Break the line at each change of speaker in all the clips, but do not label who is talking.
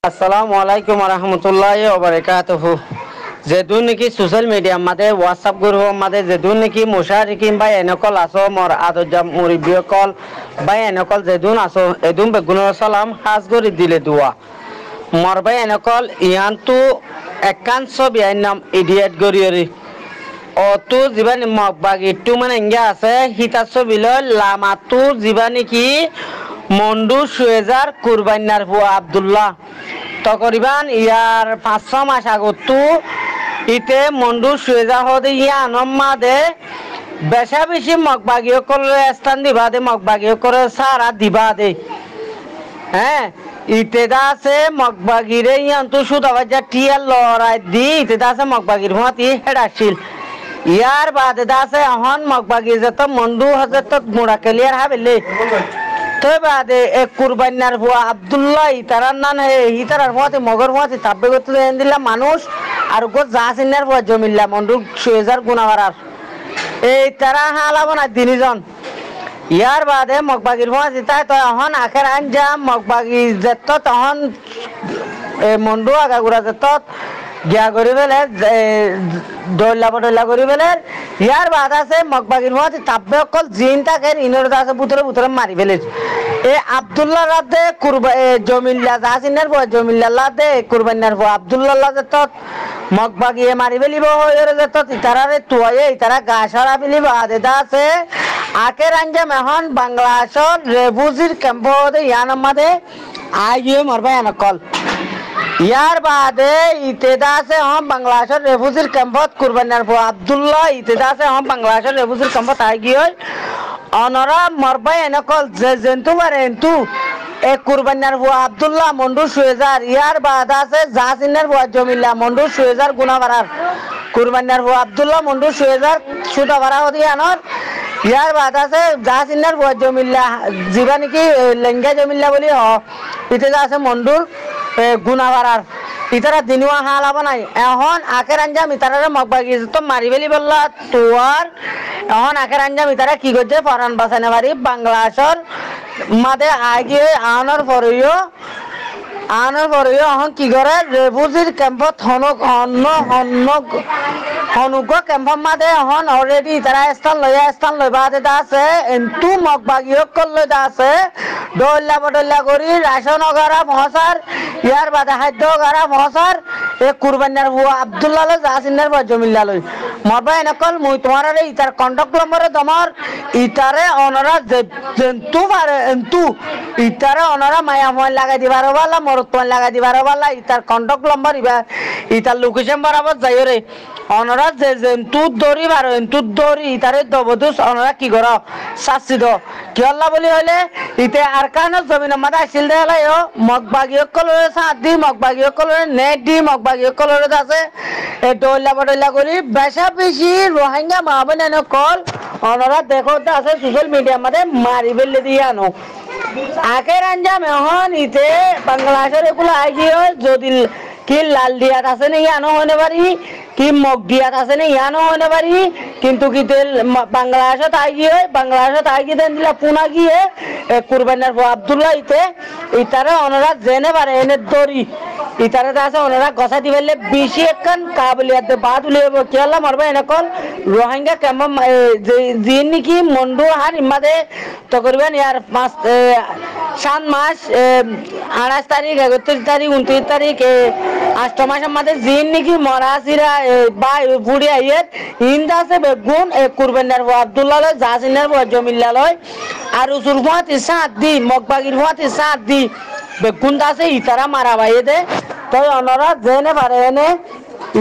আসসালামু আলাইকুম রহমতুল্লাহ ওবরাকাতুহু। যেদুন নাকি সোশ্যাল মিডিয়ার মাঝে হোয়াটসঅ্যাপ গ্রুপের মাঝে যেদুন নাকি মুশারিকিন বা এনেকল আসো মর আদর্জা মুরিবিয়কল বা এনেকল যেদুন আসো এদুন বেগুনের সালাম হাজ করে দিলে দোয়া মর বা এনেকল ইয়ান্তু একাংশ বিয়ার নাম ইডিয়েট গরিয়রি অতু যিবা মগবাগি টু মানে ইঙ্গা আছে হিতাচ্ছ বিলয় লামাতু যিবা নাকি মন্ডু সুয়েজার কুরবান্নার বুয়া আব্দুল্লাহ তকরিবান ইয়ার 5-6 মাস আগতো ইতে মন্ডু সুয়েজার হদে ইয়া আনম্মা দে বেশা বেশি মগবাগিও করলে স্থান দিবা দে মগবাগিও করে সারা দিবা দে হ্যাঁ ইতে দাসে মগবাগিরে ইয়ান্তু সুদাবাজা টিয়ার লড়াই দি ইতে দাসে মগবাগির হুয়াতি হেডাছিল ইয়ার বাদে দাসে এখন মগবাগি যত মন্ডু হজরত মুড়া ক্লিয়ার হাবেলে তো বাদে এক কুরবান্নার বুয়া আব্দুল্লাহ ইতারার নান হে ইতারার হুয়াতে মগর হুয়াতে তাব্বে করতে দিলা মানুষ আর গো জাসিনার বুয়া জমিল্লা মন্ডু 6000 গুণাবারার এই তারা হালাবো না তিনজন ইয়ার বাদে মগবাগির হুয়াতে তাই তো এখন আখের আঞ্জাম মগবাগি যেত তখন মন্ডু আগাগুড়া যেত গিয়া করি বেলে দৈলা করি বেলে ইয়ার বাদ আছে মগবাগির হুয়াতে তাব্বে অকল জিন থাকে ইনর আছে বুতরে মারি ফেলে এ আব্দুল্লাহ রাতে জমিল্লা জাসিনার বয় জমিল্লা লাদে কুরবান্নার বয় আব্দুল্লাহ লাদে তত মগবাগিয়ে মারি ফেলিব হয়ে যেত ইতারারে তুয়ায়ে ইতারা গা সারা ফেলিব আদেদা আছে আকের আঞ্জাম এখন বাংলাদেশের রেফিউজির ক্যাম্প ইয়ান মাদে আইয়ে মরবা এনকল ইয়ার বাদে ইতেদা আছে হম বাংলাদেশের রেফিউজির ক্যাম্পত কুরবান্নার বয় আব্দুল্লাহ ইতেদা আছে হম বাংলাদেশের রেফিউজির ক্যাম্পত আই গিয়ে অনরা মরবাই এনেকল যে জন্তু পারে এন্তু এক কুরবান্নার বুয়া আব্দুল্লাহ মন্ডু 6000 ইয়ার বাদ আছে জাসিনার বুয়া জমিল্লা মন্ডু 6000 গুণা বাড়ার কুরবান্নার বুয়া আব্দুল্লাহ মন্ডু 6000 সুদা বাড়া হদি আনর ইয়ার বাদ আছে জাসিনার বুয়া জমিল্লা জিবা নাকি লেঙ্গা জমিল্লা বলি হ ইতে আছে মন্ডুর গুণা বাড়ার ইতারা দিনুয়া হালাব নাই এখন আখের আঞ্জাম ইতারা মগবাগি তো মারি ফেলি বললা তোয়ার এখন আখের আঞ্জাম ইতারা কি করছে ফরান বাসানে বাড়ি বাংলাদেশের মাদে আগিয়ে আনার পরেও এখন কি করে রেফিউজির ক্যাম্পত হনুক ক্যাম্পর মাদে এখন অলরেডি তারা স্থান লইবা আছে এন্তু মগবাগি করলে আছে দৌল্লা করি রাশন গারা মহাসার ইয়ার বাদে খাদ্য গারা মহাসার এ কুরবান্নার বুয়া আব্দুল্লাহ জাসিনার বুয়া জমিল্লা লই মরবা এনেকল মুই তোমার ইতার কন্ট্যাক্ট নম্বরে তোমার ইতারে অনরা জন্তু পারে এন্তু ইতারে অনরা মায়া মোবাইল লাগাই দিবার বালা মরত মোবাইল লাগাই দিবার বালা ইতার কন্ট্যাক্ট নম্বর ইতার লোকেশন বরাবর যাই রে অনরা যে জন্তু দড়ি বারো এন্তু দড়ি ইতারে দবদুস অনরা কি কর শাস্তি দ কি আল্লাহ বলি হইলে ইতে আর কানো জমিনের মাথা আসিল দেখালে মগবাগি কলরে সাত দি মগবাগি কলরে নেট দি মগবাগি কলরে আছে এই দৌলা করি বেশা বেশি রোহিঙ্গা মাহবেন এনে কল অনরা দেখো আছে সোশ্যাল মিডিয়ার মাঝে মারি ফেললে দিয়ে আনো আখের আঞ্জাম এখন ইতে বাংলাদেশের এগুলো আইগিয়ে যদি কি লাল দিয়াত আছে না ইয়ানো হতে পারি কি মগ দিয়াত আছে না ইয়ানো হতে পারি কিন্তু কি তেল বাংলাদেশত আইগিয়ে দেন দিলা পুনা গিয়ে কুরবান্নার আব্দুল্লাহ ইতারে অনরা জেনে পারে এনে দড়ি ইতারে আছে ওনারা গছা দি ফেললে বেশি একখান কাবলিয়াত বাদ উলিয়াব কি আল্লাহ মারবা এনেকল রোহিঙ্গা ক্যাম্প যে নাকি মন্ডু হার ইমাদে তো করবেন ইয়ার 7 মাস 28 তারিখ 31 তারিখ 29 তারিখ 8 মাসের মধ্যে জিন নাকি মরাসিরা বা বুড়ি আইয়ের ইন্দা আছে বেগুন কুরবান্নার আব্দুল্লাহ জাসিনার জমিল্লা লয় আর উসুর হুয়াতে 7 দি মগবাগির হুয়াতে 7 দি বেগুন আছে ইতারা মারা বাইয়ে দে তো অনরা জেনে পারে এনে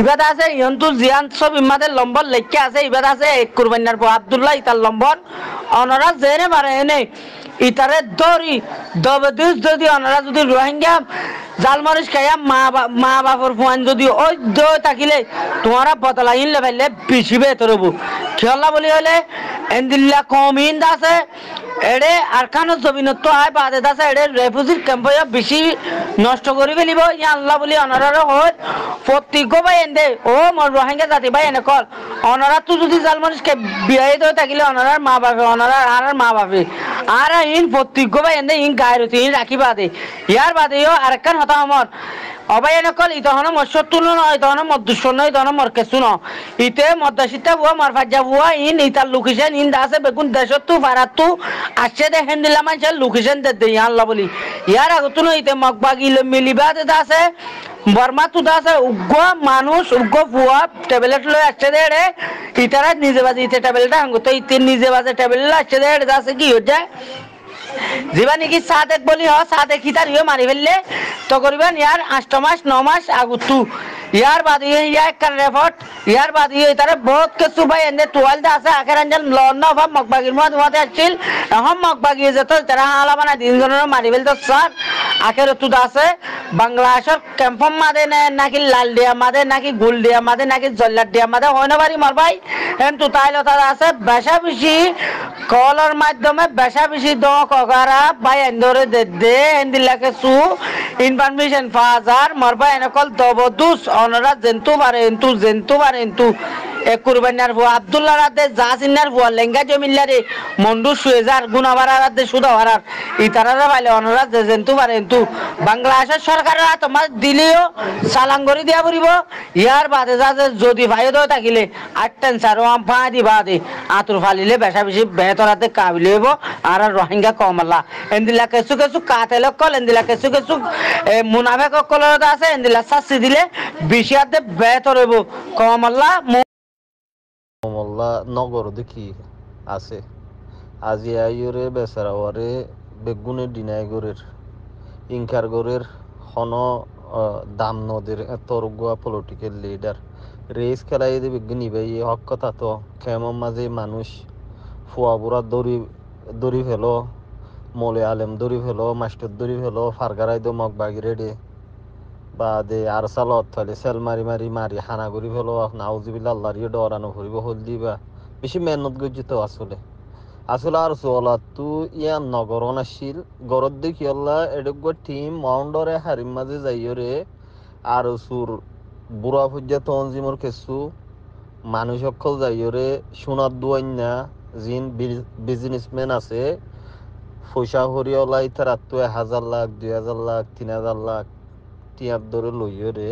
ইবাদ আছে ইহন্তু জিয়ান সব ইমাদের লম্বর লেখকে আছে ইবাদ আছে কুরবান্নার আব্দুল্লাহ ইতার লম্বর অনরা জেনে পারে এনে ইতারে দড়ি দবদুস যদি অনরা যদি রোহিঙ্গা জাল মানুষ খাইয়া মা বাপর ফুয়ান যদি ওই দই থাকিলে তোমারা বদলা ইনলে ফেললে বেশি বেতর হবো খেলা বলি হলে এন্দিল্লা কম ইন্দ আছে এড়ে আর খানো জমিনত আয় বাদে আছে এড়ে রেফিউজির ক্যাম্প বেশি নষ্ট করে ফেলিব ইয়া আল্লাহ বলি অনারার হয় প্রত্যেক ভাই এনে ও মোর রোহিঙ্গা জাতি ভাই এনে কল অনারা তো যদি জাল মানুষকে বিয়ে দই থাকিলে অনারার মা বাপে অনারার আর মা বাপে আর ইন প্রত্যেক ভাই এনে ইন গায়রতি ইন রাখি বাদে ইয়ার বাদেও আরেকখান হতা আমার অবাই নকল ইতহন মশতুন নয় ইতহন মদ্দুসন নয় ইতহন মর কেসু ন ইতে মদ্দাসিতা বুয়া মার ফাজ্জা বুয়া ইন ইতার লোকেশন ইন দাসে বেগুন দেশতু ফারাতু আসছে দেখেন দিলাম মানুষের লোকেশন দে আল্লাহ বলি ইয়ার আগতুন ইতে মগবাগি মিলিবাদে দাসে বর্মা তু দাসে উগ্র মানুষ উগ্র বুয়া ট্যাবলেট লয়ে আসছে দেড়ে ইতারা নিজে বাজে ইতে ট্যাবলেটটা হাঙ্গুতো ইতে নিজে বাজে ট্যাবলেট আসছে দেড়ে দাসে কি হয়ে যায় যিবা নাকি সাদেক বলি হ সাদেক হিতার ইয়ে মারি ফেললে তো করিবেন ইয়ার 8 মাস 9 মাস আগুতু ইয়ার বাদি ইয়া কার রেফট ইয়ার বাদি তারে বহুত কিছু ভাই এনে তোয়াল দা আছে আখের আঞ্জাল লন ভাব মগবাগির মধ্যে আসছিল এখন মগবাগি যেত তারা হালা বানা দিন জনের মারি ফেল তো স্যার আখের তুদা আছে বাংলাদেশের ক্যাম্পম মাদে নাকি লাল দিয়া মাদে নাকি গোল দিয়া মাদে নাকি জল্লাদ দিয়া মাদে হয় না বাড়ি মার ভাই এন তো তাইল তারা আছে বেশা বেশি কলের মাধ্যমে বেশা বেশি দ কগারা ভাই এন্দরে দে এন্দিলাকে সু ইনফরমেশন ফাজার মার ভাই এনকল দবদুস অনরা জেন্তু পারে এন্তু এক কুরবানির ভুয়া আব্দুল্লাহ রাতে জাসিনার ভুয়া লেঙ্গা জমিল্লারে মন্ডু সুয়েজার গুনাবারা রাতে সুদা হারার ইতারারা বাইলে অনরা জেন্তু পারে এন্তু বাংলাদেশের সরকাররা তোমার দিলেও সালাঙ্গরি দিয়া পড়িব ইয়ার বাদে যা যদি ভাই দয় থাকিলে আটটেন সারো আম ফা দি বাদে আতুর ফালিলে বেশা বেশি বেহতরাতে কাবিল হইব আর রোহিঙ্গা কমলা এন্দিলা কেসু কেসু কাতেল কল এন্দিলা কেসু কেসু মুনাফেক কলর আছে এন্দিলা শাস্তি দিলে বেশিয়াতে বেহতর হইব কমলা
কমলা নগর দেখি আছে আজি আইরে বেচারা ওরে বেগুনে ডিনাই গরের ইনকার গরের হন দাম নদের তরগুয়া পলিটিক্যাল লিডার রেস খেলাই দেবে নিবে হক কথা তো কেমন মাঝে মানুষ ফুয়াবুরা দড়ি ফেলো মলে আলেম দড়ি ফেলো মাস্টার দড়ি ফেলো ফারগারাই দো মগবাগি রেডে বা দে আর সালত থালে সেল মারি মারি মারি হানা করি ফেলো নাউজিবিল্লা আল্লাহর ইয়ে ডরানো ভরিব হলদি বা বেশি মেহনত গজ্জিত আসলে আসলে আর সোলা তু ইয়া নগরন আসিল গরত দেখি আল্লাহ এডুগ টিম মাউন্ডরে হারিম মাঝে যাইরে আর সুর বুড়া ফুজ্জা তঞ্জিমর কেসু মানুষ অক্ষল যাইরে সোনার দুয়াইনা জিন বিজনেসম্যান আছে পয়সা হরিওলা ইতার আত্মু 1000 লাখ 2000 লাখ 3000 লাখ টিয়ার ধরে লইরে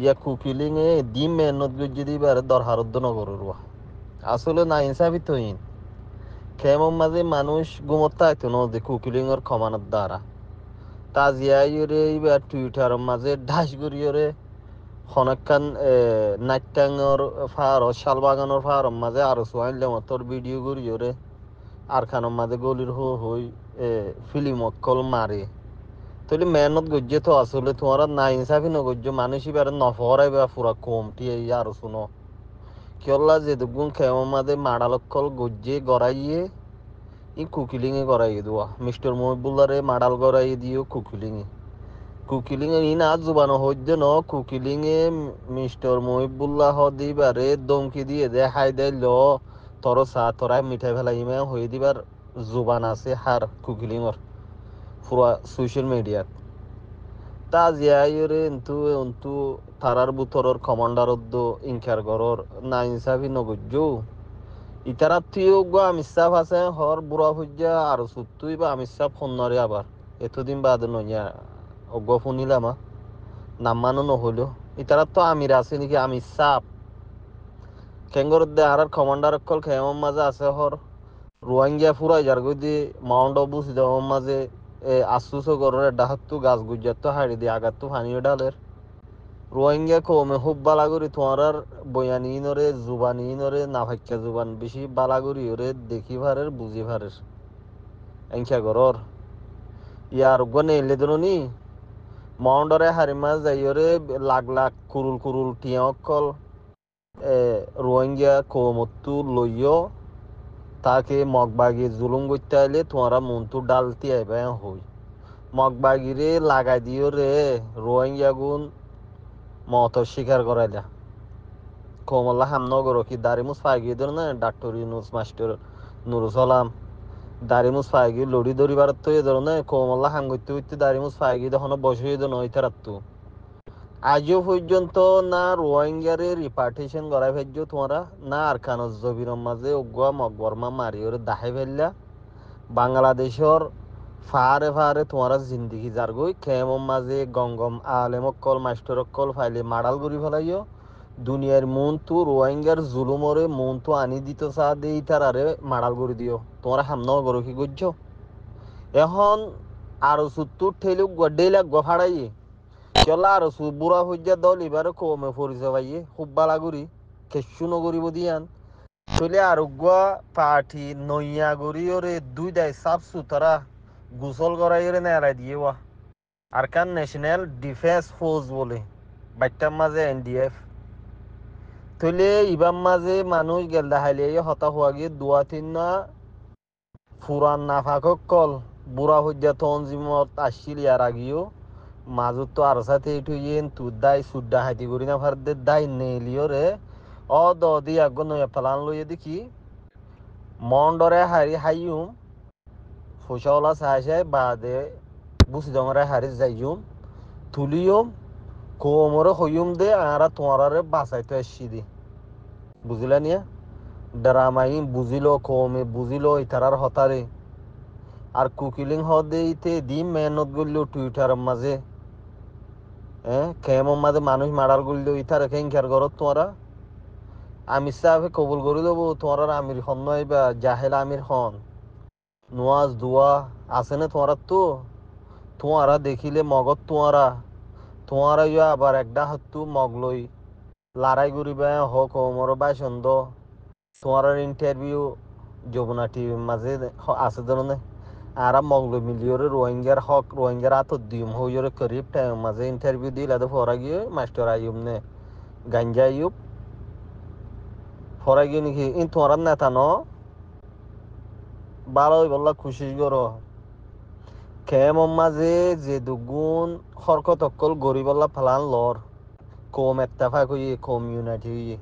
ইয়া কুকিলিং এ দি মেহনত গজ্জি দিবার দরহারদ্দ নগরের আসলে না ইনসাফি তৈন কেমন মাঝে মানুষ গুমত্তা আইতো নদী কুকিলিং এর ক্ষমানোর দ্বারা তাজিয়াইরে এবার টুইটার মাঝে ঢাস গড়িয়রে খনকান নাট্যাঙ্গর ফার শালবাগানোর ফার মাঝে আরো সোয়াইলে মতর ভিডিও গড়িয়রে আর খানোর মাঝে গলির হই ফিল্ম অকল মারে তাহলে মেহনত গজ্জে তো আসলে তোমার না ইনসাফি নগজ্য মানুষ এবার নফরাই বা পুরা কমটি এই আরো শুনো কিয়ল্লা যে দুগুণ কেমন মাঝে মাডালকল গজ্জে গড়াইয়ে ই কুকিলিংয়ে গড়াইয়ে দেওয়া মিস্টার মহিবুল্লারে মাডাল গড়াইয়ে দিও কুকিলিংয়ে ই না জুবানো হইদ্য ন কুকিলিংয়ে মিস্টার মহিবুল্লাহ দিবারে দমকি দিয়ে দে হাই দেয় ল তর চা তরাই মিঠাই ফেলাই ইমে হয়ে দিবার জুবান আছে হার কুকিলিংর পুরা সোশ্যাল মিডিয়াত তা জিয়াইরে এন্তু তারার বুতরর কমান্ডারদ্দ ইনকার গরর না ইনসাফি নগজ্য ইতারা তুইও গো আমিসাফ আছে হর বুড়া ফুজ্জা আর সুতুই বা আমিসাফ ফোন নরে আবার এতদিন বাদ নইয়া অজ্ঞ ফোনিলামা নাম্মানো নহলো ইতারা তো আমির আছে নাকি আমিসাফ কেঙ্গর দে আর কমান্ডার অকল খেমন মাঝে আছে হর রোহিঙ্গা ফুরাই যার গদি মাউন্ট আবু সিদাম মাঝে আসুসো গরের ডাহাত্তু গাছ গুজাত হাড়ি দিয়ে আগাত্তু ফানিও ডালের রোহিঙ্গা কমে খুব বালাগুড়ি তোমার বয়ানি নরে জুবানি নরে নাফাক্কা জুবান বেশি বালাগুড়ি ওরে দেখি ভারের বুঝি ভারের এংখ্যা গরর ইয়ার গনে এলে ধরনি মাউন্ডরে হারিমা যাইরে লাখ লাখ কুরুল টিয়া অকল রোহিঙ্গা কমত্তু লইয় তাকে মগবাগি জুলুম করতে আইলে তোমারা মন্তু ডালতি আইবা হই মগবাগিরে লাগাই দিও রে রোহিঙ্গা গুণ মত স্বীকার করাইলা কমলা হামনগর কি দারিমুস ফাইগি ধর না ডাক্তার ইউনুস মাস্টার নুরুসালাম দারিমুস ফাইগি লড়ি ধরি ভারত তো ধর না কমলা হাম করতে করতে দারিমুস ফাইগি তখন বসে নইতে রাত্তু আজও পর্যন্ত না রোহিঙ্গারে রিপার্টিশন করাই ফেলছো তোমরা না আর খানস জবির মাঝে অগুয়া মগবর্মা মারি ওরে দাহাই ফেললা বাংলাদেশর ফারে ফারে তোমার জিন্দগি যার গই খেমর মাঝে গঙ্গম আলেমকল মাস্টরকল ফাইলে মাডাল করি ফেলাইও দুনিয়ার মন তো রোহিঙ্গার জুলুমরে মন তো আনি দিত চা দেই তার আরে মাডাল করে দিও তোমার হামন করো কি করছো এখন আরো সুত্তুর ঠেলে গড্ডেই লাগবো ফাড়াইয়ে চলা আরো সু বুড়া হইয়া দল এবারে কমে পরিচয় পাইয়ে খুব বালা করি কেসু নগরিব দিয়ান চলে আরোগ্য পার্টি নইয়া গড়ি ওরে দুই দায় সাফ সুতরা গোসল করাই ওরে নেড়াই দিয়ে ওয়া আর কান ন্যাশনাল ডিফেন্স ফোর্স বলে বাইটার মাঝে এনডিএফ তইলে ইবার মাঝে মানুষ গেল দেখাইলে হতা হওয়া গিয়ে দুয়া তিন না ফুরান নাফাকক কল বুড়া হইয়া তঞ্জিমত আসছিল ইয়ার আগিও মাজুত তো আর সাথে এইটু ইয়েন তু দাই সুড্ডা হাইতি করি না ফারদের দাই নেলিও রে অ দ দি আগ নয়া ফেলান লইয়ে দেখি মন্ডরে হারি হাইয়ুম ফসলা সাহায্যায় বাদে বুসি জমরে হারি যাইয়ুম তুলিয়ম কোমরে হইয়ুম দে আরা তোমারে বাঁচাইতে আসছি দি বুঝিলা নিয়া ড্রামাই বুঝিল কমে বুঝিল ইতারার হতারে আর কুকিলিং হদেইতে দি মেহনত করল টুইটারের মাঝে হ্যাঁ কেমন মাঝে মানুষ মারার করল ইতারে কেঙ্কার করত তোমরা আমির সাহেব কবুল করে দেবো তোমরা আমির খন নইবা জাহেল আমির খন নোয়াজ দোয়া আছে না তোমার তো তোমারা দেখিলে মগত তোমারা ইয়া আবার একটা হাতু মগলই লড়াই করিবা হোক ওমর বাইসন্দ তোমার ইন্টারভিউ যমুনা টিভির মাঝে আছে ধরনের আর মগল মিলিয়রে রোহিঙ্গার হক রোহিঙ্গার আত দিম হইরে করিব টাইম মাঝে ইন্টারভিউ দিলে তো ফরা গিয়ে মাস্টার আইব নে গাঞ্জা আইব ফরা গিয়ে নাকি ইন তোমার নেতা ন ভালোই বললা খুশি করো কেমন মাঝে যে দুগুণ হরকত অকল গরিবল্লা ফালান লর কম এত্তাফাক হইয়ে কম ইউনাইট হইয়ে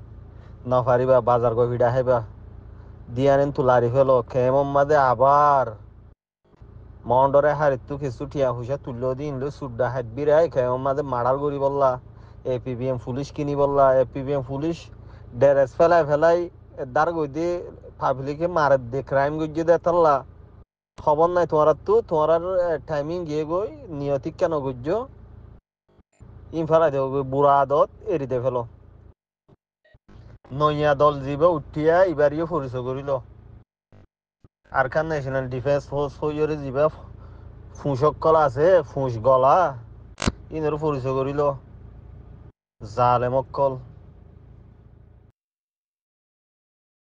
নফারিবা বাজার গভিডা হেবা দিয়ানেন তুলারি ফেলো কেমন মাঝে আবার মন্ডরে হারিতু কিছু টিয়া হুসা তুললো দিন লো সুড্ডা হাত বিরাই কেমন মাঝে মারাল গরি বললা এপিবিএম পুলিশ কিনি বললা এপিবিএম পুলিশ ড্রেস ফেলাই ফেলাই দার গই দিয়ে পাবলিকে মারে দে ক্রাইম গইয়ে দে তাল্লা খবর নাই তোমার টাইমিং গিয়ে গই নিয়তিক কেন গুজ্জ ইন ফেলাই দেব বুড়া আদত এরি দে ফেলো নইয়া দল যাবে উঠিয়া এবারিও পরিচয় করিল আর খান ন্যাশনাল ডিফেন্স ফোর্স হইরে যাবে ফুঁসক কলা আছে ফুঁস গলা ইনের পরিচয় করিল জালে মক্কল